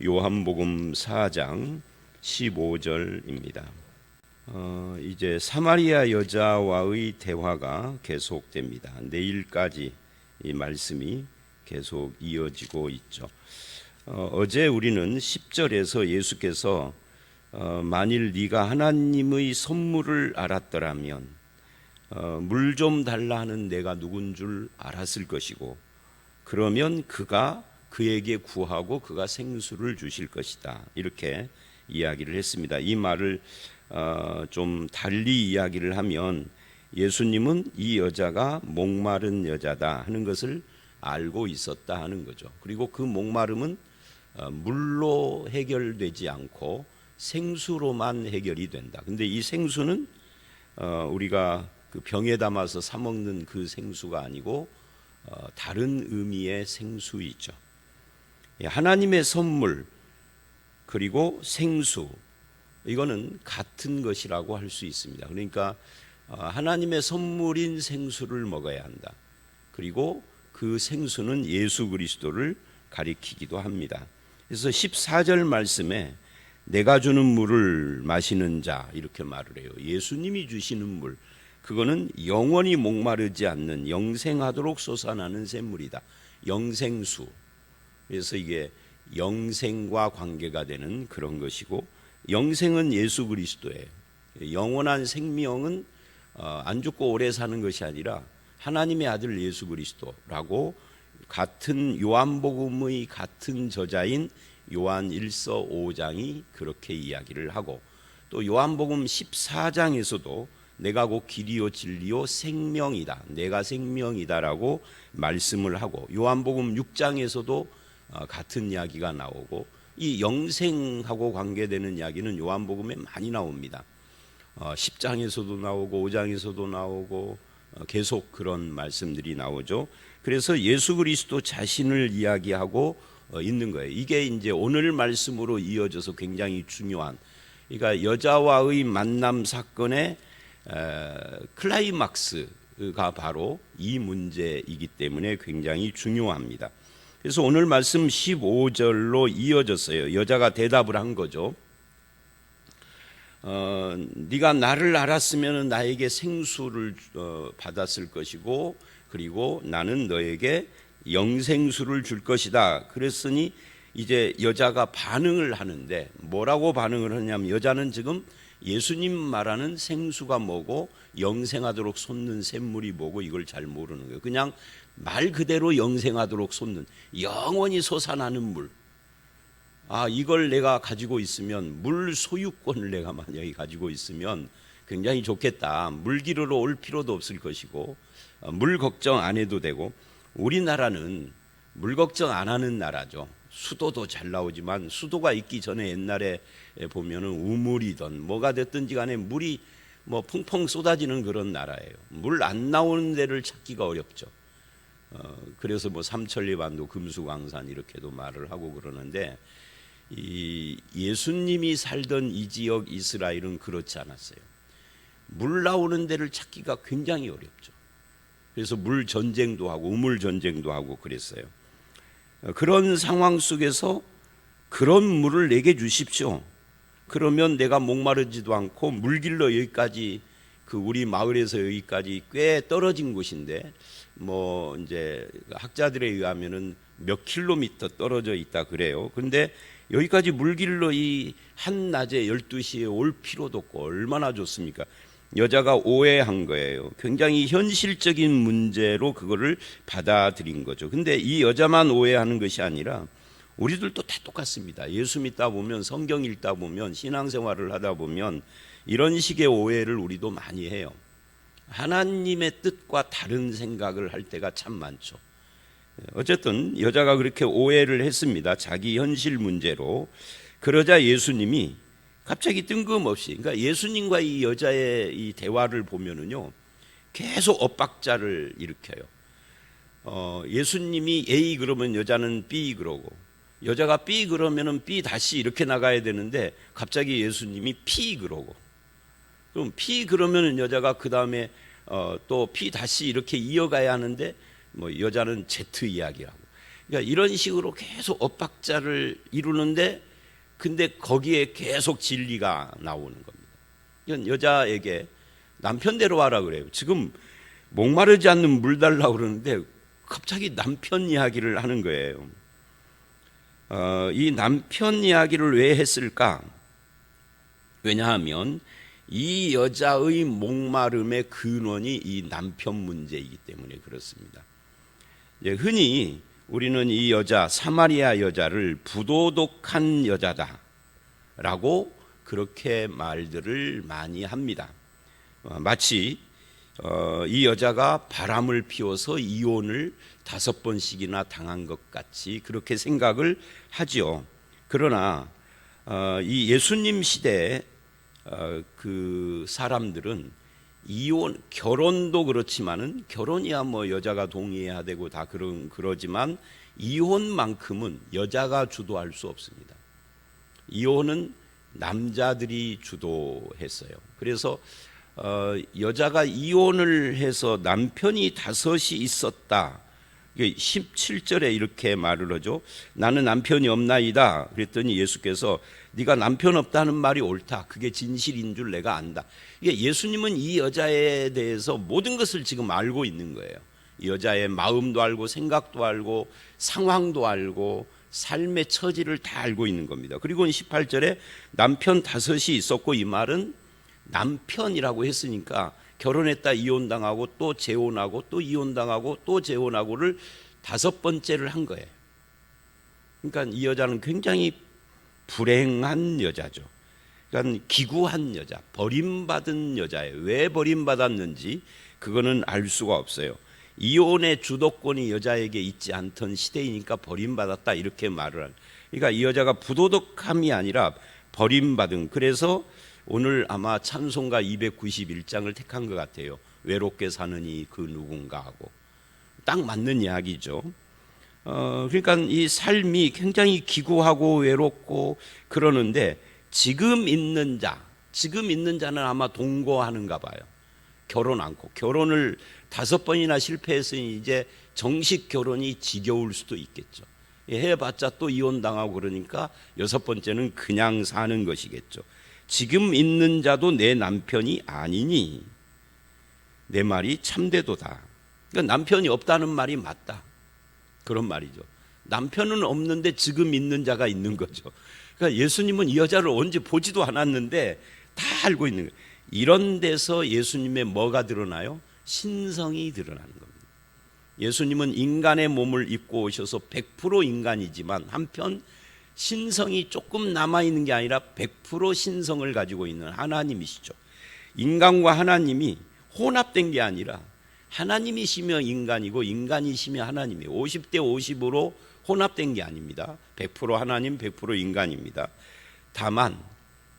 요한복음 4장 15절입니다. 이제 사마리아 여자와의 대화가 계속됩니다. 내일까지 이 말씀이 계속 이어지고 있죠. 어제 우리는 10절에서 예수께서 만일 네가 하나님의 선물을 알았더라면 물 좀 달라 하는 내가 누군 줄 알았을 것이고 그러면 그가 그에게 구하고 그가 생수를 주실 것이다, 이렇게 이야기를 했습니다. 이 말을 좀 달리 이야기를 하면 예수님은 이 여자가 목마른 여자다 하는 것을 알고 있었다 하는 거죠. 그리고 그 목마름은 물로 해결되지 않고 생수로만 해결이 된다. 근데 이 생수는 우리가 그 병에 담아서 사 먹는 그 생수가 아니고 다른 의미의 생수이죠. 하나님의 선물 그리고 생수, 이거는 같은 것이라고 할 수 있습니다. 그러니까 하나님의 선물인 생수를 먹어야 한다. 그리고 그 생수는 예수 그리스도를 가리키기도 합니다. 그래서 14절 말씀에 내가 주는 물을 마시는 자, 이렇게 말을 해요. 예수님이 주시는 물, 그거는 영원히 목마르지 않는 영생하도록 솟아나는 샘물이다. 영생수. 그래서 이게 영생과 관계가 되는 그런 것이고, 영생은 예수 그리스도예요. 영원한 생명은 안 죽고 오래 사는 것이 아니라 하나님의 아들 예수 그리스도라고 같은 요한복음의 같은 저자인 요한 1서 5장이 그렇게 이야기를 하고, 또 요한복음 14장에서도 내가 곧 길이요 진리요 생명이다, 내가 생명이다라고 말씀을 하고, 요한복음 6장에서도 같은 이야기가 나오고, 이 영생하고 관계되는 이야기는 요한복음에 많이 나옵니다. 10장에서도 나오고 5장에서도 나오고 계속 그런 말씀들이 나오죠. 그래서 예수 그리스도 자신을 이야기하고 있는 거예요. 이게 이제 오늘 말씀으로 이어져서 굉장히 중요한, 그러니까 여자와의 만남 사건의 클라이막스가 바로 이 문제이기 때문에 굉장히 중요합니다. 그래서 오늘 말씀 15절로 이어졌어요. 여자가 대답을 한 거죠. 네가 나를 알았으면 나에게 생수를 받았을 것이고, 그리고 나는 너에게 영생수를 줄 것이다. 그랬으니 이제 여자가 반응을 하는데, 뭐라고 반응을 하냐면, 여자는 지금 예수님 말하는 생수가 뭐고 영생하도록 솟는 샘물이 뭐고 이걸 잘 모르는 거예요. 그냥 말 그대로 영생하도록 솟는, 영원히 솟아나는 물. 이걸 내가 가지고 있으면, 물 소유권을 내가 만약에 가지고 있으면 굉장히 좋겠다. 물 기르러 올 필요도 없을 것이고 물 걱정 안 해도 되고, 우리나라는 물 걱정 안 하는 나라죠. 수도도 잘 나오지만 수도가 있기 전에 옛날에 보면은 우물이든 뭐가 됐든지 간에 물이 뭐 펑펑 쏟아지는 그런 나라예요. 물 안 나오는 데를 찾기가 어렵죠. 그래서 뭐 삼천리반도 금수강산 이렇게도 말을 하고 그러는데, 이 예수님이 살던 이 지역 이스라엘은 그렇지 않았어요. 물 나오는 데를 찾기가 굉장히 어렵죠. 그래서 물 전쟁도 하고 우물 전쟁도 하고 그랬어요. 그런 상황 속에서 그런 물을 내게 주십시오. 그러면 내가 목마르지도 않고, 물길로 여기까지, 그 우리 마을에서 여기까지 꽤 떨어진 곳인데, 뭐 이제 학자들에 의하면은 몇 킬로미터 떨어져 있다 그래요. 근데 여기까지 물길로 이 한낮에 12시에 올 필요도 없고 얼마나 좋습니까? 여자가 오해한 거예요. 굉장히 현실적인 문제로 그거를 받아들인 거죠. 근데 이 여자만 오해하는 것이 아니라 우리들도 다 똑같습니다. 예수 믿다 보면, 성경 읽다 보면, 신앙생활을 하다 보면 이런 식의 오해를 우리도 많이 해요. 하나님의 뜻과 다른 생각을 할 때가 참 많죠. 어쨌든 여자가 그렇게 오해를 했습니다. 자기 현실 문제로. 그러자 예수님이 갑자기 뜬금없이, 그러니까 예수님과 이 여자의 이 대화를 보면은요, 계속 엇박자를 일으켜요. 예수님이 A 그러면 여자는 B 그러고, 여자가 B 그러면은 B 다시 이렇게 나가야 되는데 갑자기 예수님이 P 그러고, 그럼 P 그러면은 여자가 그 다음에 또 P 다시 이렇게 이어가야 하는데 뭐 여자는 Z 이야기하고, 그러니까 이런 식으로 계속 엇박자를 이루는데 근데 거기에 계속 진리가 나오는 겁니다. 이건 여자에게 남편 데려와라 그래요. 지금 목마르지 않는 물 달라고 그러는데 갑자기 남편 이야기를 하는 거예요. 이 남편 이야기를 왜 했을까? 왜냐하면 이 여자의 목마름의 근원이 이 남편 문제이기 때문에 그렇습니다. 흔히 우리는 이 여자, 사마리아 여자를 부도덕한 여자다라고 그렇게 말들을 많이 합니다. 마치 이 여자가 바람을 피워서 이혼을 5번씩이나 당한 것 같이 그렇게 생각을 하지요. 그러나 이 예수님 시대에 그 사람들은 이혼, 결혼도 그렇지만은 결혼이야 뭐 여자가 동의해야 되고 다 그러지만 이혼만큼은 여자가 주도할 수 없습니다. 이혼은 남자들이 주도했어요. 그래서 여자가 이혼을 해서 남편이 5이 있었다. 17절에 이렇게 말을 하죠. 나는 남편이 없나이다. 그랬더니 예수께서 네가 남편 없다는 말이 옳다. 그게 진실인 줄 내가 안다. 이게 예수님은 이 여자에 대해서 모든 것을 지금 알고 있는 거예요. 이 여자의 마음도 알고 생각도 알고 상황도 알고 삶의 처지를 다 알고 있는 겁니다. 그리고 18절에 남편 5이 있었고, 이 말은 남편이라고 했으니까 결혼했다 이혼당하고 또 재혼하고 또 이혼당하고 또 재혼하고를 5번째를 한 거예요. 그러니까 이 여자는 굉장히 불행한 여자죠. 그러니까 기구한 여자, 버림받은 여자예요. 왜 버림받았는지 그거는 알 수가 없어요. 이혼의 주도권이 여자에게 있지 않던 시대이니까 버림받았다 이렇게 말을 하는. 그러니까 이 여자가 부도덕함이 아니라 버림받은. 그래서 오늘 아마 찬송가 291장을 택한 것 같아요. 외롭게 사느니 그 누군가 하고. 딱 맞는 이야기죠. 그러니까 이 삶이 굉장히 기구하고 외롭고 그러는데 지금 있는 자는 아마 동거하는가 봐요. 결혼 않고. 결혼을 5번이나 실패했으니 이제 정식 결혼이 지겨울 수도 있겠죠. 해봤자 또 이혼당하고 그러니까 6번째는 그냥 사는 것이겠죠. 지금 있는 자도 내 남편이 아니니 내 말이 참되도다. 그러니까 남편이 없다는 말이 맞다. 그런 말이죠. 남편은 없는데 지금 있는 자가 있는 거죠. 그러니까 예수님은 이 여자를 언제 보지도 않았는데 다 알고 있는 거예요. 이런 데서 예수님의 뭐가 드러나요? 신성이 드러나는 겁니다. 예수님은 인간의 몸을 입고 오셔서 100% 인간이지만 한편 신성이 조금 남아있는 게 아니라 100% 신성을 가지고 있는 하나님이시죠. 인간과 하나님이 혼합된 게 아니라 하나님이시며 인간이고 인간이시며 하나님이에요. 50대 50으로 혼합된 게 아닙니다. 100% 하나님 100% 인간입니다. 다만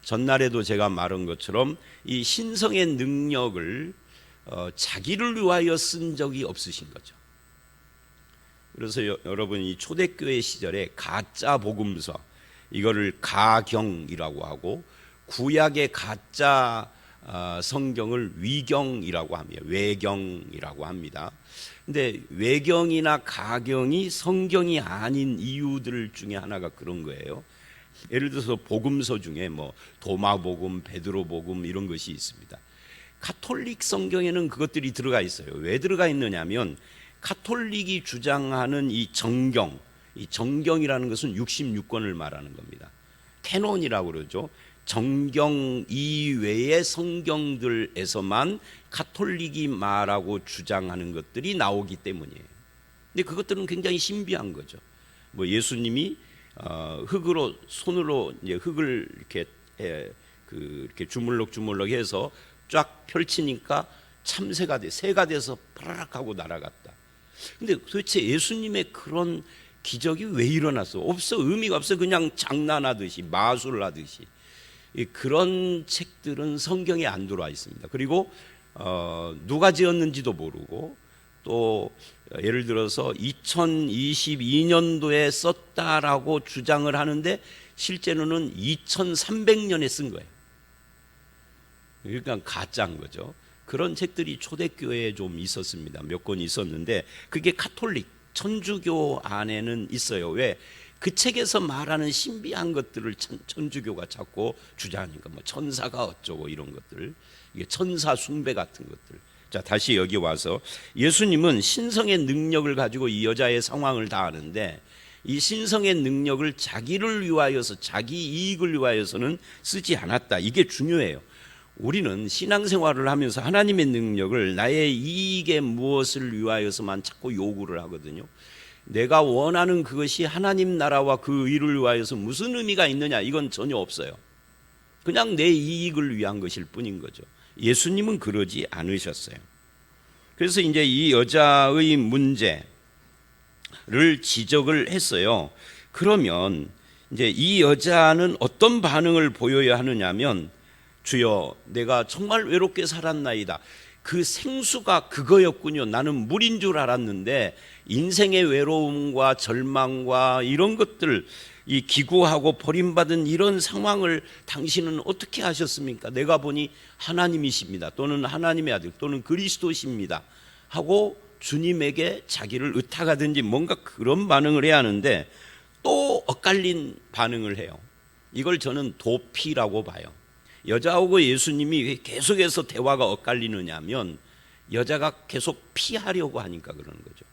전날에도 제가 말한 것처럼 이 신성의 능력을 자기를 위하여 쓴 적이 없으신 거죠. 그래서 여러분 이 초대교회 시절에 가짜 복음서, 이거를 가경이라고 하고 구약의 가짜 성경을 위경이라고 합니다. 외경이라고 합니다. 근데 외경이나 가경이 성경이 아닌 이유들 중에 하나가 그런 거예요. 예를 들어서 복음서 중에 뭐 도마복음, 베드로복음 이런 것이 있습니다. 가톨릭 성경에는 그것들이 들어가 있어요. 왜 들어가 있느냐면 가톨릭이 주장하는 이 정경이라는 것은 66권을 말하는 겁니다. 캐논이라고 그러죠. 정경 이외의 성경들에서만 가톨릭이 말하고 주장하는 것들이 나오기 때문이에요. 근데 그것들은 굉장히 신비한 거죠. 뭐 예수님이 흙으로 손으로 이제 흙을 이렇게 주물럭주물럭 해서 쫙 펼치니까 참새가 새가 돼서 파라락 하고 날아갔다. 근데 도대체 예수님의 그런 기적이 왜 일어났어? 없어. 의미가 없어. 그냥 장난하듯이 마술을 하듯이. 그런 책들은 성경에 안 들어와 있습니다. 그리고 누가 지었는지도 모르고 또 예를 들어서 2022년도에 썼다라고 주장을 하는데 실제로는 2300년에 쓴 거예요. 그러니까 가짜인 거죠. 그런 책들이 초대교회에 좀 있었습니다. 몇 권 있었는데 그게 가톨릭 천주교 안에는 있어요. 왜? 그 책에서 말하는 신비한 것들을 천주교가 자꾸 주장하니까 뭐 천사가 어쩌고 이런 것들, 이게 천사 숭배 같은 것들. 자, 다시 여기 와서 예수님은 신성의 능력을 가지고 이 여자의 상황을 다 아는데 이 신성의 능력을 자기를 위하여서, 자기 이익을 위하여서는 쓰지 않았다. 이게 중요해요. 우리는 신앙생활을 하면서 하나님의 능력을 나의 이익에 무엇을 위하여서만 자꾸 요구를 하거든요. 내가 원하는 그것이 하나님 나라와 그 의를 위하여서 무슨 의미가 있느냐, 이건 전혀 없어요. 그냥 내 이익을 위한 것일 뿐인 거죠. 예수님은 그러지 않으셨어요. 그래서 이제 이 여자의 문제를 지적을 했어요. 그러면 이제 이 여자는 어떤 반응을 보여야 하느냐면, 주여 내가 정말 외롭게 살았나이다. 그 생수가 그거였군요. 나는 물인 줄 알았는데 인생의 외로움과 절망과 이런 것들, 이 기구하고 버림받은 이런 상황을 당신은 어떻게 하셨습니까? 내가 보니 하나님이십니다. 또는 하나님의 아들, 또는 그리스도십니다 하고 주님에게 자기를 의탁하든지 뭔가 그런 반응을 해야 하는데 또 엇갈린 반응을 해요. 이걸 저는 도피라고 봐요. 여자하고 예수님이 계속해서 대화가 엇갈리느냐면 여자가 계속 피하려고 하니까 그러는 거죠.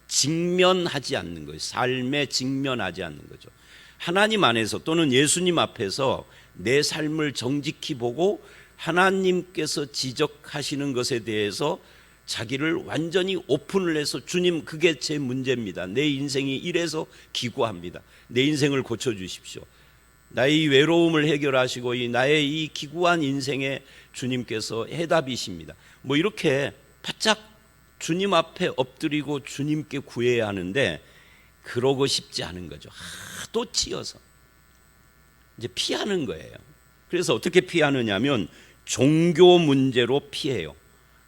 직면하지 않는 거예요. 삶에 직면하지 않는 거죠. 하나님 안에서 또는 예수님 앞에서 내 삶을 정직히 보고 하나님께서 지적하시는 것에 대해서 자기를 완전히 오픈을 해서, 주님 그게 제 문제입니다. 내 인생이 이래서 기구합니다. 내 인생을 고쳐주십시오. 나의 외로움을 해결하시고 나의 이 기구한 인생에 주님께서 해답이십니다. 뭐 이렇게 바짝 주님 앞에 엎드리고 주님께 구해야 하는데 그러고 싶지 않은 거죠. 하도 치여서 이제 피하는 거예요. 그래서 어떻게 피하느냐면 종교 문제로 피해요.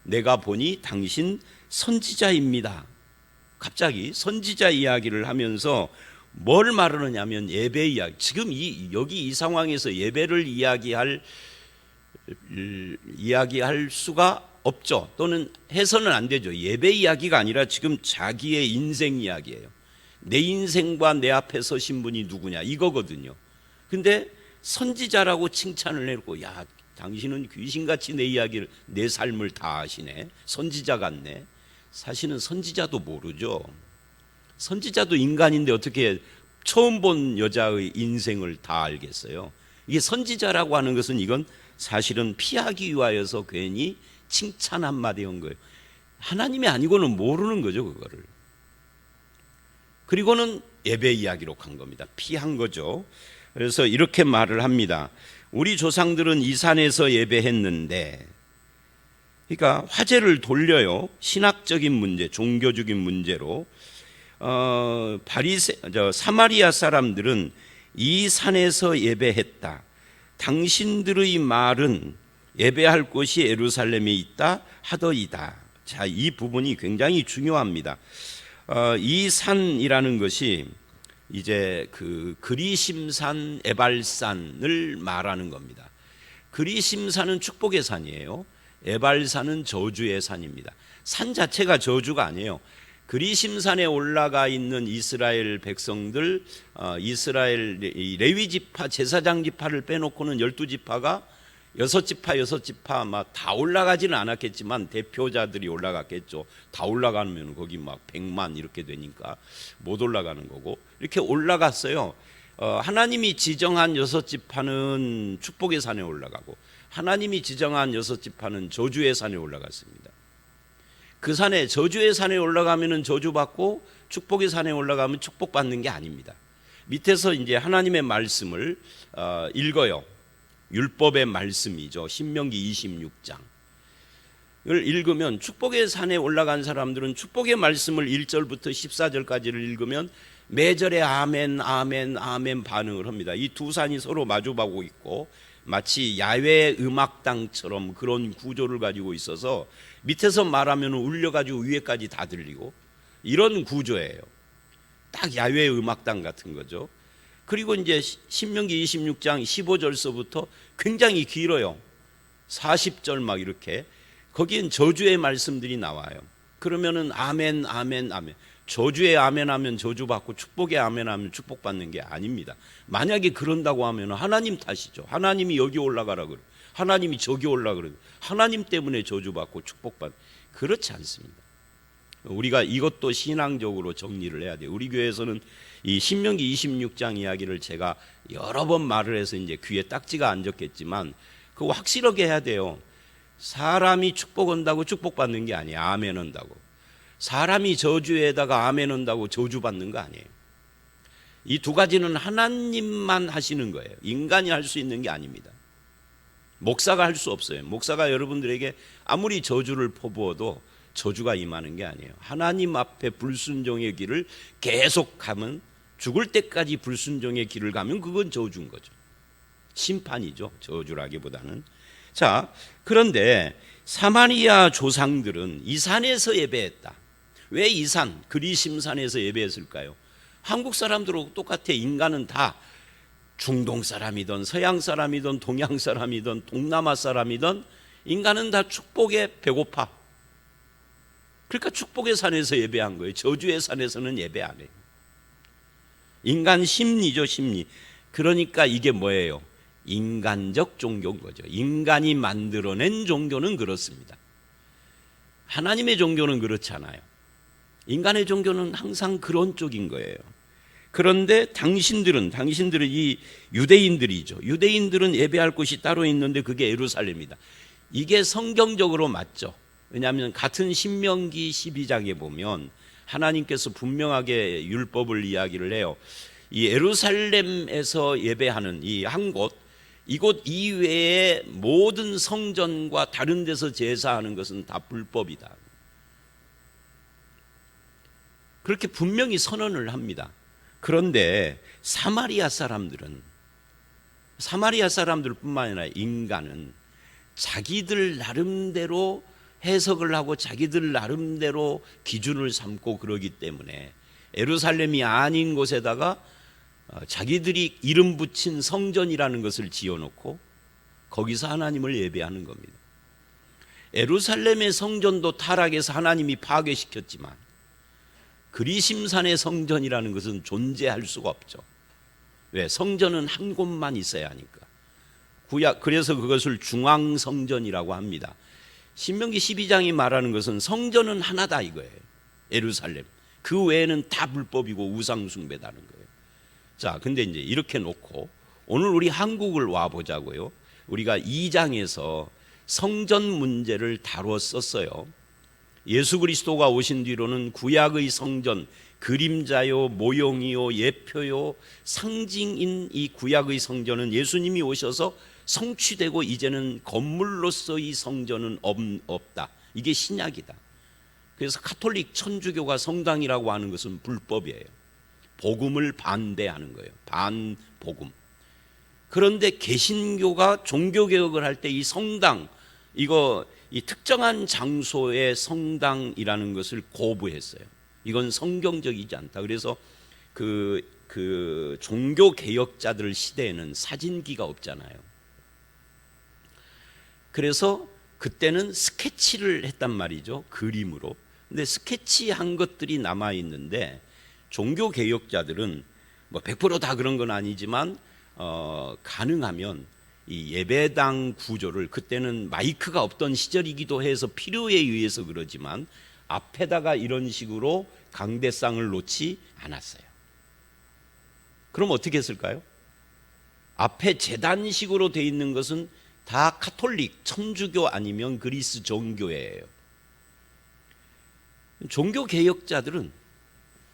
내가 보니 당신 선지자입니다. 갑자기 선지자 이야기를 하면서 뭘 말하느냐면 예배 이야기. 지금 여기 이 상황에서 예배를 이야기할 수가 없죠. 또는 해서는 안 되죠. 예배 이야기가 아니라 지금 자기의 인생 이야기예요. 내 인생과 내 앞에 서신 분이 누구냐 이거거든요. 근데 선지자라고 칭찬을 해놓고, 야 당신은 귀신같이 내 이야기를, 내 삶을 다 아시네. 선지자 같네. 사실은 선지자도 모르죠. 선지자도 인간인데 어떻게 처음 본 여자의 인생을 다 알겠어요? 이게 선지자라고 하는 것은 이건 사실은 피하기 위하여서 괜히 칭찬 한마디 한 거예요. 하나님이 아니고는 모르는 거죠, 그거를. 그리고는 예배 이야기로 간 겁니다. 피한 거죠. 그래서 이렇게 말을 합니다. 우리 조상들은 이 산에서 예배했는데, 그러니까 화제를 돌려요. 신학적인 문제, 종교적인 문제로. 사마리아 사람들은 이 산에서 예배했다. 당신들의 말은 예배할 곳이 예루살렘에 있다 하더이다. 자, 이 부분이 굉장히 중요합니다. 이 산이라는 것이 이제 그 그리심산, 에발산을 말하는 겁니다. 그리심산은 축복의 산이에요. 에발산은 저주의 산입니다. 산 자체가 저주가 아니에요. 그리심산에 올라가 있는 이스라엘 백성들, 이스라엘 레위 지파, 제사장 지파를 빼놓고는 12지파가 6지파 막 다 올라가지는 않았겠지만 대표자들이 올라갔겠죠. 다 올라가면 거기 막 100만 이렇게 되니까 못 올라가는 거고, 이렇게 올라갔어요. 하나님이 지정한 6지파는 축복의 산에 올라가고 하나님이 지정한 6지파는 저주의 산에 올라갔습니다. 그 산에, 저주의 산에 올라가면은 저주받고 축복의 산에 올라가면 축복받는 게 아닙니다. 밑에서 이제 하나님의 말씀을 읽어요. 율법의 말씀이죠. 신명기 26장을 읽으면, 축복의 산에 올라간 사람들은 축복의 말씀을 1절부터 14절까지를 읽으면 매절에 아멘 아멘 아멘 반응을 합니다. 이 두 산이 서로 마주보고 있고 마치 야외 음악당처럼 그런 구조를 가지고 있어서 밑에서 말하면 울려가지고 위에까지 다 들리고, 이런 구조예요. 딱 야외 음악당 같은 거죠. 그리고 이제 신명기 26장 15절서부터 굉장히 길어요. 40절 막 이렇게. 거기엔 저주의 말씀들이 나와요. 그러면은 아멘 아멘 아멘. 저주에 아멘하면 저주받고 축복에 아멘하면 축복받는 게 아닙니다. 만약에 그런다고 하면 하나님 탓이죠. 하나님이 여기 올라가라 그래, 하나님이 저기 올라가라 그래, 하나님 때문에 저주받고 축복받는, 그렇지 않습니다. 우리가 이것도 신앙적으로 정리를 해야 돼요. 우리 교회에서는 이 신명기 26장 이야기를 제가 여러 번 말을 해서 이제 귀에 딱지가 안 적겠지만 그거 확실하게 해야 돼요. 사람이 축복 온다고 축복받는 게 아니에요. 아멘 온다고. 사람이 저주에다가 아멘 온다고 저주받는 거 아니에요. 이 두 가지는 하나님만 하시는 거예요. 인간이 할 수 있는 게 아닙니다. 목사가 할 수 없어요. 목사가 여러분들에게 아무리 저주를 퍼부어도 저주가 임하는 게 아니에요. 하나님 앞에 불순종의 길을 계속 가면, 죽을 때까지 불순종의 길을 가면 그건 저주인 거죠. 심판이죠. 저주라기보다는. 자, 그런데 사마리아 조상들은 이 산에서 예배했다. 왜 이 산, 그리심산에서 예배했을까요? 한국 사람들하고 똑같아. 인간은 다 중동 사람이든 서양 사람이든 동양 사람이든 동남아 사람이든 인간은 다 축복에 배고파. 그러니까 축복의 산에서 예배한 거예요. 저주의 산에서는 예배 안 해요. 인간 심리죠, 심리. 그러니까 이게 뭐예요? 인간적 종교인 거죠. 인간이 만들어낸 종교는 그렇습니다. 하나님의 종교는 그렇지 않아요. 인간의 종교는 항상 그런 쪽인 거예요. 그런데 당신들은 이 유대인들이죠. 유대인들은 예배할 곳이 따로 있는데 그게 예루살렘이다. 이게 성경적으로 맞죠. 왜냐하면 같은 신명기 12장에 보면 하나님께서 분명하게 율법을 이야기를 해요. 이 예루살렘에서 예배하는 이 한 곳, 이곳 이외의 모든 성전과 다른 데서 제사하는 것은 다 불법이다. 그렇게 분명히 선언을 합니다. 그런데 사마리아 사람들뿐만 아니라 인간은 자기들 나름대로 해석을 하고 자기들 나름대로 기준을 삼고 그러기 때문에 예루살렘이 아닌 곳에다가 자기들이 이름 붙인 성전이라는 것을 지어놓고 거기서 하나님을 예배하는 겁니다. 예루살렘의 성전도 타락해서 하나님이 파괴시켰지만 그리심산의 성전이라는 것은 존재할 수가 없죠. 왜? 성전은 한 곳만 있어야 하니까. 그래서 그것을 중앙성전이라고 합니다. 신명기 12장이 말하는 것은 성전은 하나다 이거예요. 예루살렘. 그 외에는 다 불법이고 우상숭배다는 거예요. 자, 근데 이제 이렇게 놓고 오늘 우리 한국을 와보자고요. 우리가 2장에서 성전 문제를 다뤘었어요. 예수 그리스도가 오신 뒤로는 구약의 성전, 그림자요, 모형이요, 예표요, 상징인 이 구약의 성전은 예수님이 오셔서 성취되고 이제는 건물로서의 성전은 없다. 이게 신약이다. 그래서 카톨릭 천주교가 성당이라고 하는 것은 불법이에요. 복음을 반대하는 거예요. 반복음. 그런데 개신교가 종교개혁을 할 때 이 성당, 이 특정한 장소의 성당이라는 것을 거부했어요. 이건 성경적이지 않다. 그래서 그 종교개혁자들 시대에는 사진기가 없잖아요. 그래서 그때는 스케치를 했단 말이죠. 그림으로. 근데 스케치한 것들이 남아 있는데 종교개혁자들은 뭐 100% 다 그런 건 아니지만 가능하면 이 예배당 구조를, 그때는 마이크가 없던 시절이기도 해서 필요에 의해서 그러지만 앞에다가 이런 식으로 강대상을 놓지 않았어요. 그럼 어떻게 했을까요? 앞에 제단식으로 돼 있는 것은 다 카톨릭, 천주교 아니면 그리스 종교예요. 종교개혁자들은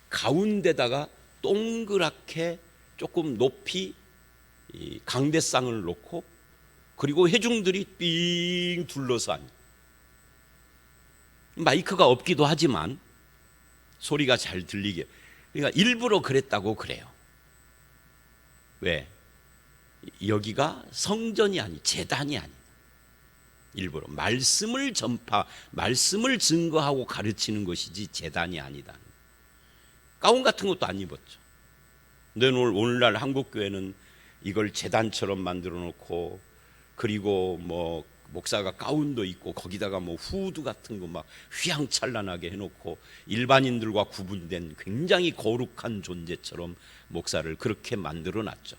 가운데다가 동그랗게 조금 높이 이 강대상을 놓고 그리고 회중들이 삥 둘러서 앉아. 마이크가 없기도 하지만 소리가 잘 들리게. 그러니까 일부러 그랬다고 그래요. 왜? 여기가 성전이 아니, 제단이 아니다. 일부러 말씀을 말씀을 증거하고 가르치는 것이지 제단이 아니다. 가운 같은 것도 안 입었죠. 근데 오늘날 한국 교회는 이걸 제단처럼 만들어 놓고 그리고 뭐 목사가 가운도 입고 거기다가 뭐 후드 같은 거 막 휘황찬란하게 해놓고 일반인들과 구분된 굉장히 거룩한 존재처럼 목사를 그렇게 만들어놨죠.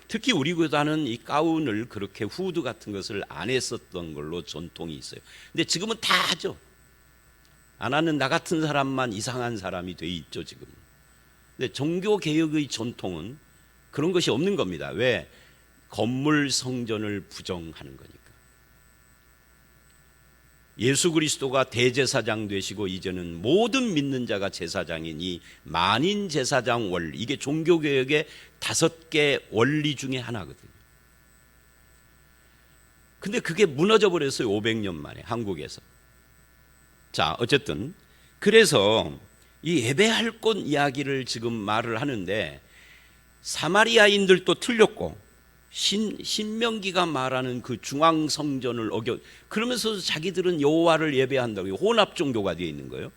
특히 우리 교단은 이 가운을 그렇게 후드 같은 것을 안 했었던 걸로 전통이 있어요. 근데 지금은 다 하죠. 안 하는 나 같은 사람만 이상한 사람이 돼 있죠 지금. 근데 종교개혁의 전통은 그런 것이 없는 겁니다. 왜? 건물 성전을 부정하는 거니까. 예수 그리스도가 대제사장 되시고 이제는 모든 믿는 자가 제사장이니 만인 제사장 원리, 이게 종교개혁의 5개 원리 중에 하나거든요. 근데 그게 무너져 버렸어요. 500년 만에 한국에서. 자, 어쨌든 그래서 이 예배할 곳 이야기를 지금 말을 하는데 사마리아인들도 틀렸고 신명기가 말하는 그 중앙성전을 그러면서 자기들은 여호와를 예배한다고 혼합 종교가 되어 있는 거예요.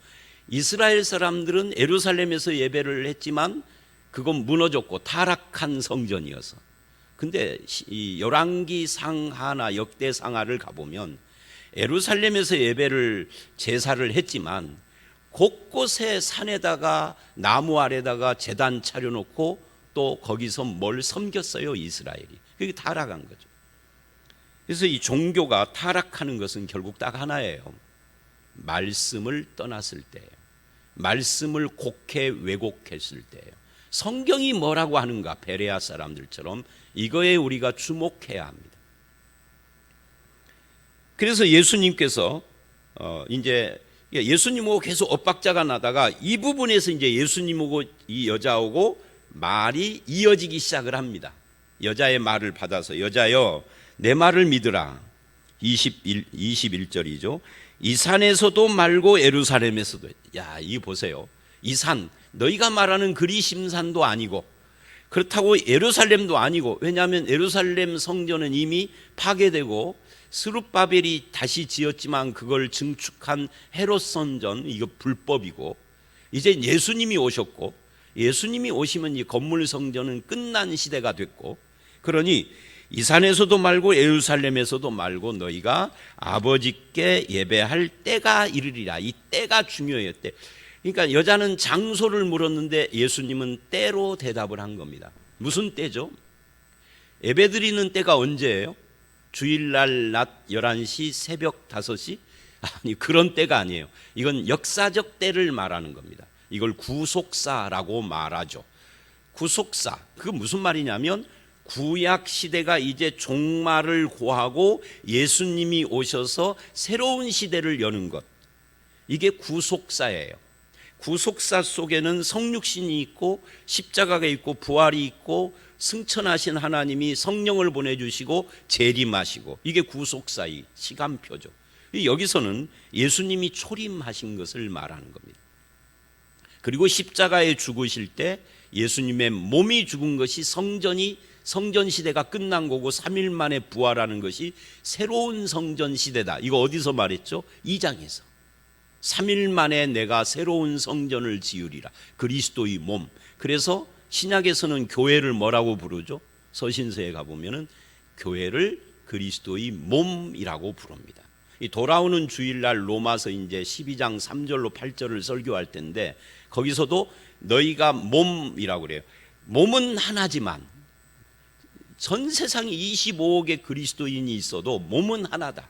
이스라엘 사람들은 예루살렘에서 예배를 했지만 그건 무너졌고 타락한 성전이어서. 근데 이 열왕기 상하나 역대 상하를 가보면 예루살렘에서 예배를 제사를 했지만 곳곳에 산에다가 나무 아래다가 제단 차려놓고 또 거기서 뭘 섬겼어요. 이스라엘이. 그게 타락한 거죠. 그래서 이 종교가 타락하는 것은 결국 딱 하나예요. 말씀을 떠났을 때예요. 말씀을 곡해 왜곡했을 때예요. 성경이 뭐라고 하는가, 베레아 사람들처럼 이거에 우리가 주목해야 합니다. 그래서 예수님께서 이제 예수님하고 계속 엇박자가 나다가 이 부분에서 이제 예수님하고 이 여자하고 말이 이어지기 시작을 합니다. 여자의 말을 받아서 여자여 내 말을 믿으라. 21절이죠. 이 산에서도 말고 예루살렘에서도. 야, 이 보세요. 이 산, 너희가 말하는 그리심산도 아니고 그렇다고 예루살렘도 아니고, 왜냐하면 예루살렘 성전은 이미 파괴되고 스룹바벨이 다시 지었지만 그걸 증축한 헤롯 성전, 이거 불법이고, 이제 예수님이 오셨고 예수님이 오시면 이 건물 성전은 끝난 시대가 됐고, 그러니 이 산에서도 말고 예루살렘에서도 말고 너희가 아버지께 예배할 때가 이르리라. 이 때가 중요해요. 때. 그러니까 여자는 장소를 물었는데 예수님은 때로 대답을 한 겁니다. 무슨 때죠? 예배 드리는 때가 언제예요? 주일날 낮 11시, 새벽 5시? 아니, 그런 때가 아니에요. 이건 역사적 때를 말하는 겁니다. 이걸 구속사라고 말하죠. 구속사, 그게 무슨 말이냐면 구약 시대가 이제 종말을 고하고 예수님이 오셔서 새로운 시대를 여는 것, 이게 구속사예요. 구속사 속에는 성육신이 있고 십자가가 있고 부활이 있고 승천하신 하나님이 성령을 보내주시고 재림하시고, 이게 구속사의 시간표죠. 여기서는 예수님이 초림하신 것을 말하는 겁니다. 그리고 십자가에 죽으실 때 예수님의 몸이 죽은 것이 성전 시대가 끝난 거고 3일 만에 부활하는 것이 새로운 성전 시대다. 이거 어디서 말했죠? 2장에서 3일 만에 내가 새로운 성전을 지으리라. 그리스도의 몸. 그래서 신약에서는 교회를 뭐라고 부르죠? 서신서에 가보면은 교회를 그리스도의 몸이라고 부릅니다. 이 돌아오는 주일날 로마서 이제 12장 3절로 8절을 설교할 텐데 거기서도 너희가 몸이라고 그래요. 몸은 하나지만 전 세상에 25억의 그리스도인이 있어도 몸은 하나다.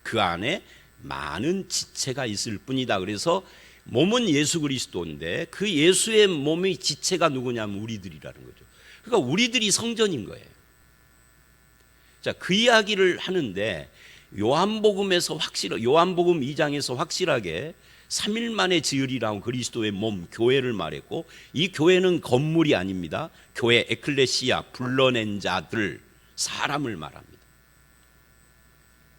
그 안에 많은 지체가 있을 뿐이다. 그래서 몸은 예수 그리스도인데 그 예수의 몸의 지체가 누구냐면 우리들이라는 거죠. 그러니까 우리들이 성전인 거예요. 자, 그 이야기를 하는데 요한복음에서 요한복음 2장에서 확실하게 3일 만에 지으리라고 그리스도의 몸, 교회를 말했고, 이 교회는 건물이 아닙니다. 교회 에클레시아, 불러낸 자들, 사람을 말합니다.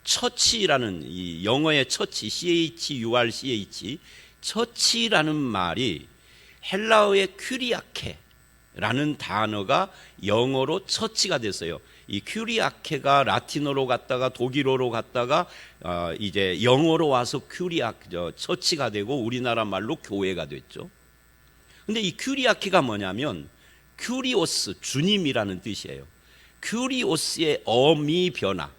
처치라는 이 영어의 처치, CHURCH, 처치라는 말이 헬라어의 큐리아케라는 단어가 영어로 처치가 됐어요. 이 큐리아케가 라틴어로 갔다가 독일어로 갔다가 이제 영어로 와서 처치가 되고 우리나라 말로 교회가 됐죠. 근데 이 큐리아케가 뭐냐면 큐리오스, 주님이라는 뜻이에요. 큐리오스의 어미 변화.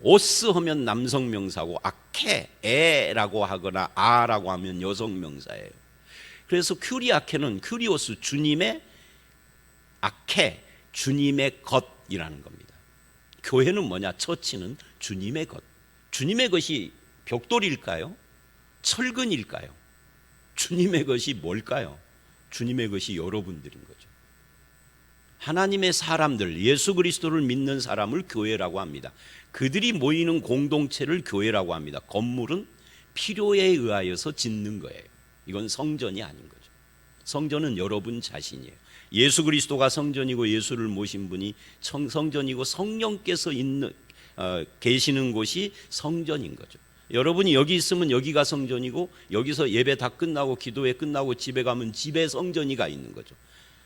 오스 하면 남성 명사고 아케, 에라고 하거나 아라고 하면 여성 명사예요. 그래서 큐리아케는 큐리오스, 주님의 아케, 주님의 것이라는 겁니다. 교회는 뭐냐? 처치는 주님의 것. 주님의 것이 벽돌일까요? 철근일까요? 주님의 것이 뭘까요? 주님의 것이 여러분들인 거죠. 하나님의 사람들, 예수 그리스도를 믿는 사람을 교회라고 합니다. 그들이 모이는 공동체를 교회라고 합니다. 건물은 필요에 의하여서 짓는 거예요. 이건 성전이 아닌 거죠. 성전은 여러분 자신이에요. 예수 그리스도가 성전이고 예수를 모신 분이 성전이고 성령께서 계시는 곳이 성전인 거죠. 여러분이 여기 있으면 여기가 성전이고 여기서 예배 다 끝나고 기도회 끝나고 집에 가면 집에 성전이가 있는 거죠.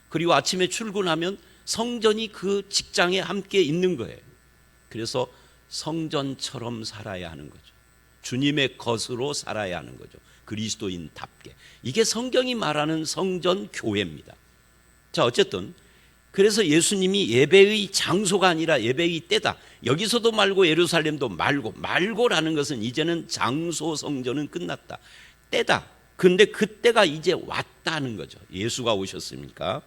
그리고 아침에 출근하면 성전이 그 직장에 함께 있는 거예요. 그래서 성전처럼 살아야 하는 거죠. 주님의 것으로 살아야 하는 거죠. 그리스도인답게. 이게 성경이 말하는 성전 교회입니다. 자, 어쨌든 그래서 예수님이 예배의 장소가 아니라 예배의 때다. 여기서도 말고 예루살렘도 말고라는 것은 이제는 장소 성전은 끝났다. 때다. 근데 그 때가 이제 왔다는 거죠. 예수가 오셨으니까.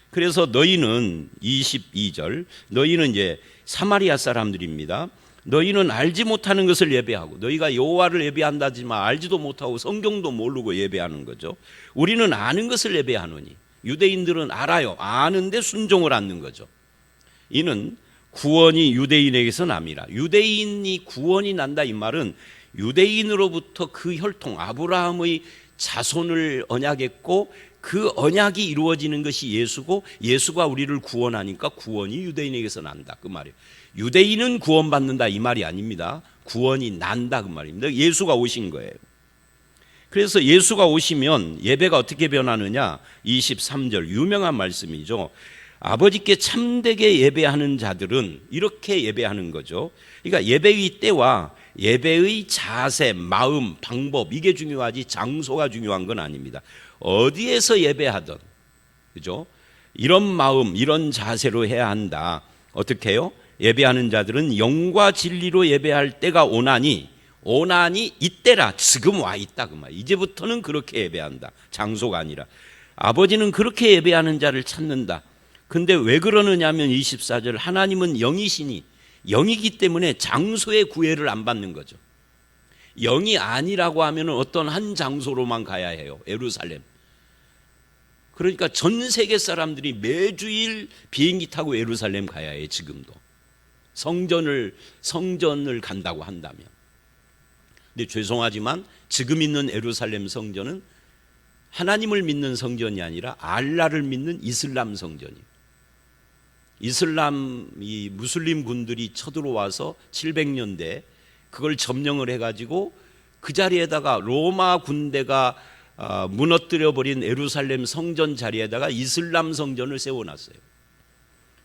그래서 너희는 22절, 너희는 이제 사마리아 사람들입니다. 너희는 알지 못하는 것을 예배하고, 너희가 여호와를 예배한다지만 알지도 못하고 성경도 모르고 예배하는 거죠. 우리는 아는 것을 예배하노니, 유대인들은 알아요. 아는데 순종을 않는 거죠. 이는 구원이 유대인에게서 남이라. 유대인이 구원이 난다 이 말은 유대인으로부터 그 혈통 아브라함의 자손을 언약했고 그 언약이 이루어지는 것이 예수고 예수가 우리를 구원하니까 구원이 유대인에게서 난다 그 말이에요. 유대인은 구원받는다 이 말이 아닙니다. 구원이 난다 그 말입니다. 예수가 오신 거예요. 그래서 예수가 오시면 예배가 어떻게 변하느냐. 23절 유명한 말씀이죠. 아버지께 참되게 예배하는 자들은 이렇게 예배하는 거죠. 그러니까 예배의 때와 예배의 자세, 마음, 방법 이게 중요하지 장소가 중요한 건 아닙니다. 어디에서 예배하든 그죠? 이런 마음, 이런 자세로 해야 한다. 어떻게 해요? 예배하는 자들은 영과 진리로 예배할 때가 오나니 이때라. 지금 와 있다 그 말. 이제부터는 그렇게 예배한다. 장소가 아니라. 아버지는 그렇게 예배하는 자를 찾는다. 근데 왜 그러느냐면 24절 하나님은 영이시니 영이기 때문에 장소의 구애를 안 받는 거죠. 영이 아니라고 하면 어떤 한 장소로만 가야 해요. 예루살렘. 그러니까 전 세계 사람들이 매주일 비행기 타고 예루살렘 가야 해요. 지금도. 성전을 간다고 한다면. 근데 죄송하지만 지금 있는 예루살렘 성전은 하나님을 믿는 성전이 아니라 알라를 믿는 이슬람 성전이에요. 이슬람이 무슬림 군들이 쳐들어와서 700년대 그걸 점령을 해가지고 그 자리에다가 로마 군대가 무너뜨려버린 예루살렘 성전 자리에다가 이슬람 성전을 세워놨어요.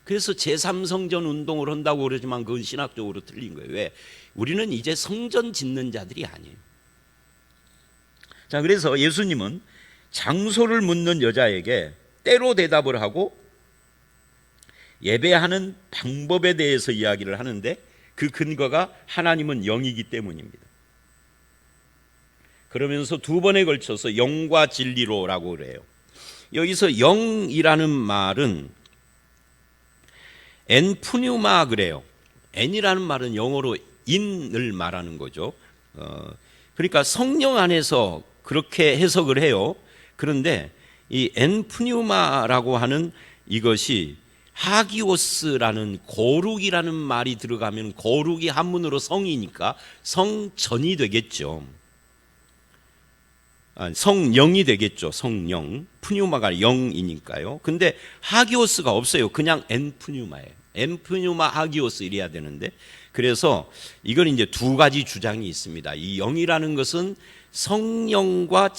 그래서 제3성전 운동을 한다고 그러지만 그건 신학적으로 틀린 거예요. 왜? 우리는 이제 성전 짓는 자들이 아니에요. 자, 그래서 예수님은 장소를 묻는 여자에게 때로 대답을 하고 예배하는 방법에 대해서 이야기를 하는데 그 근거가 하나님은 영이기 때문입니다. 그러면서 두 번에 걸쳐서 영과 진리로라고 그래요. 여기서 영이라는 말은 엔푸뉴마 그래요. 엔이라는 말은 영어로 인을 말하는 거죠. 그러니까 성령 안에서 그렇게 해석을 해요. 그런데 이 엔푸뉴마라고 하는 이것이 하기오스라는 거룩이라는 말이 들어가면 거룩이 한문으로 성이니까 성전이 되겠죠. 성령이 되겠죠. 성령. 푸뉴마가 영이니까요. 근데 하기오스가 없어요. 그냥 엔푸뉴마예요. 엔푸뉴마 하기오스 이래야 되는데 그래서 이건 이제 두 가지 주장이 있습니다. 이 영이라는 것은 성령과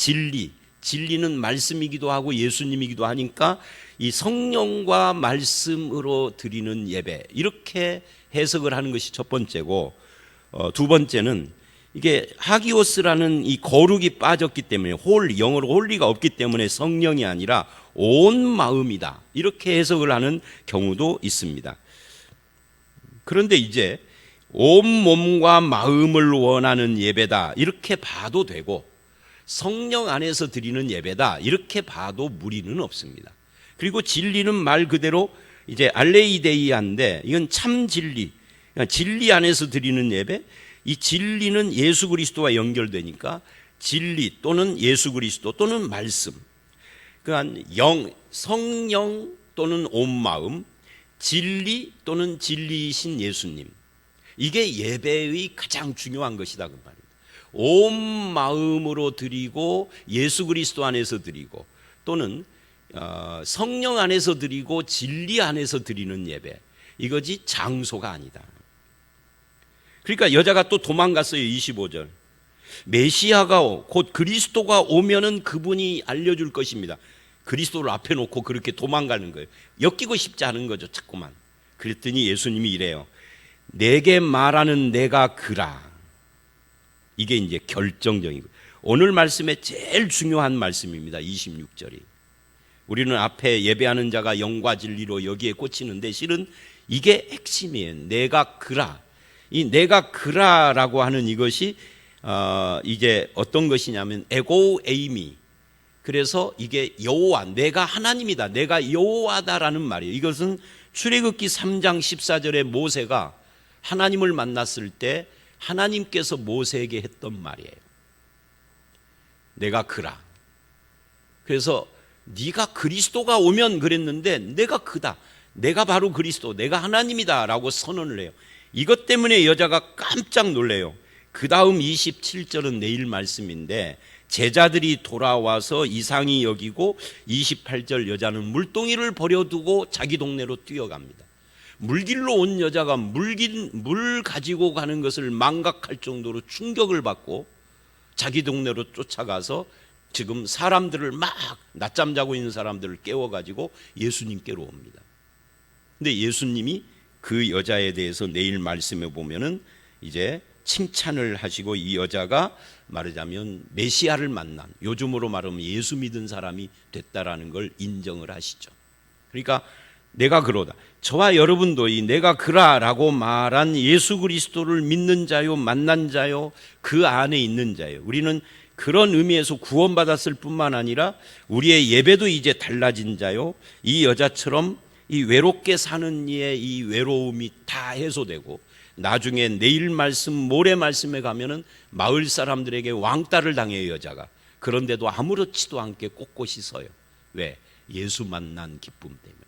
진리는 말씀이기도 하고 예수님이기도 하니까 이 성령과 말씀으로 드리는 예배 이렇게 해석을 하는 것이 첫 번째고 두 번째는 이게 하기오스라는 이 거룩이 빠졌기 때문에 영어로 홀리가 없기 때문에 성령이 아니라 온 마음이다 이렇게 해석을 하는 경우도 있습니다. 그런데 이제 온 몸과 마음을 원하는 예배다 이렇게 봐도 되고, 성령 안에서 드리는 예배다 이렇게 봐도 무리는 없습니다. 그리고 진리는 말 그대로 이제 알레이데이아인데, 이건 참 진리, 그러니까 진리 안에서 드리는 예배. 이 진리는 예수 그리스도와 연결되니까 진리 또는 예수 그리스도 또는 말씀, 그러니까 성령 또는 온 마음, 진리 또는 진리이신 예수님, 이게 예배의 가장 중요한 것이다 그 말입니다. 온 마음으로 드리고 예수 그리스도 안에서 드리고, 또는 성령 안에서 드리고 진리 안에서 드리는 예배, 이거지 장소가 아니다. 그러니까 여자가 또 도망갔어요. 25절. 메시아가 곧 그리스도가 오면은 그분이 알려줄 것입니다. 그리스도를 앞에 놓고 그렇게 도망가는 거예요. 엮이고 싶지 않은 거죠, 자꾸만. 그랬더니 예수님이 이래요. 내게 말하는 내가 그라. 이게 이제 결정적인 거예요. 오늘 말씀에 제일 중요한 말씀입니다. 26절이. 우리는 앞에 예배하는 자가 영과 진리로 여기에 꽂히는데, 실은 이게 핵심이에요. 내가 그라. 이 내가 그라라고 하는 이것이 이제 어떤 것이냐면 에고 에이미. 그래서 이게 여호와, 내가 하나님이다, 내가 여호와다라는 말이에요. 이것은 출애굽기 3장 14절에 모세가 하나님을 만났을 때 하나님께서 모세에게 했던 말이에요. 내가 그라. 그래서 네가 그리스도가 오면 그랬는데 내가 그다, 내가 바로 그리스도, 내가 하나님이다 라고 선언을 해요. 이것 때문에 여자가 깜짝 놀래요. 그 다음 27절은 내일 말씀인데, 제자들이 돌아와서 이상히 여기고 28절 여자는 물동이를 버려두고 자기 동네로 뛰어갑니다. 물길로 온 여자가 물 가지고 가는 것을 망각할 정도로 충격을 받고 자기 동네로 쫓아가서 지금 사람들을 막 낮잠 자고 있는 사람들을 깨워가지고 예수님께로 옵니다. 근데 예수님이 그 여자에 대해서 내일 말씀에 보면은 이제 칭찬을 하시고, 이 여자가 말하자면 메시아를 만난, 요즘으로 말하면 예수 믿은 사람이 됐다라는 걸 인정을 하시죠. 그러니까 내가 그러다. 저와 여러분도 이 내가 그라라고 말한 예수 그리스도를 믿는 자요, 만난 자요, 그 안에 있는 자요. 우리는 그런 의미에서 구원받았을 뿐만 아니라 우리의 예배도 이제 달라진 자요. 이 여자처럼 이 외롭게 사는 이의 이 외로움이 다 해소되고, 나중에 내일 말씀, 모레 말씀에 가면은 마을 사람들에게 왕따를 당해요, 여자가. 그런데도 아무렇지도 않게 꼿꼿이 서요. 왜? 예수 만난 기쁨 때문에.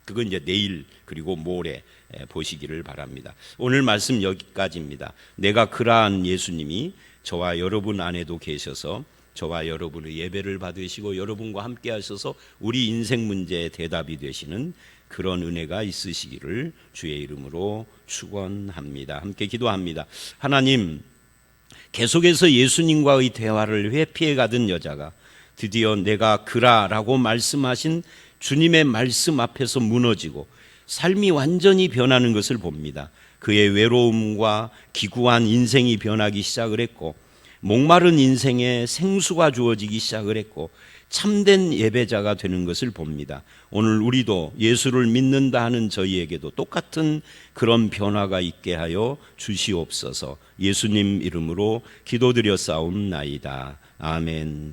그건 이제 내일 그리고 모레 보시기를 바랍니다. 오늘 말씀 여기까지입니다. 내가 그러한 예수님이 저와 여러분 안에도 계셔서 저와 여러분의 예배를 받으시고 여러분과 함께 하셔서 우리 인생 문제의 대답이 되시는 그런 은혜가 있으시기를 주의 이름으로 축원합니다. 함께 기도합니다. 하나님, 계속해서 예수님과의 대화를 회피해 가던 여자가 드디어 내가 그라라고 말씀하신 주님의 말씀 앞에서 무너지고 삶이 완전히 변하는 것을 봅니다. 그의 외로움과 기구한 인생이 변하기 시작을 했고, 목마른 인생에 생수가 주어지기 시작을 했고, 참된 예배자가 되는 것을 봅니다. 오늘 우리도 예수를 믿는다 하는 저희에게도 똑같은 그런 변화가 있게 하여 주시옵소서. 예수님 이름으로 기도드렸사옵나이다. 아멘.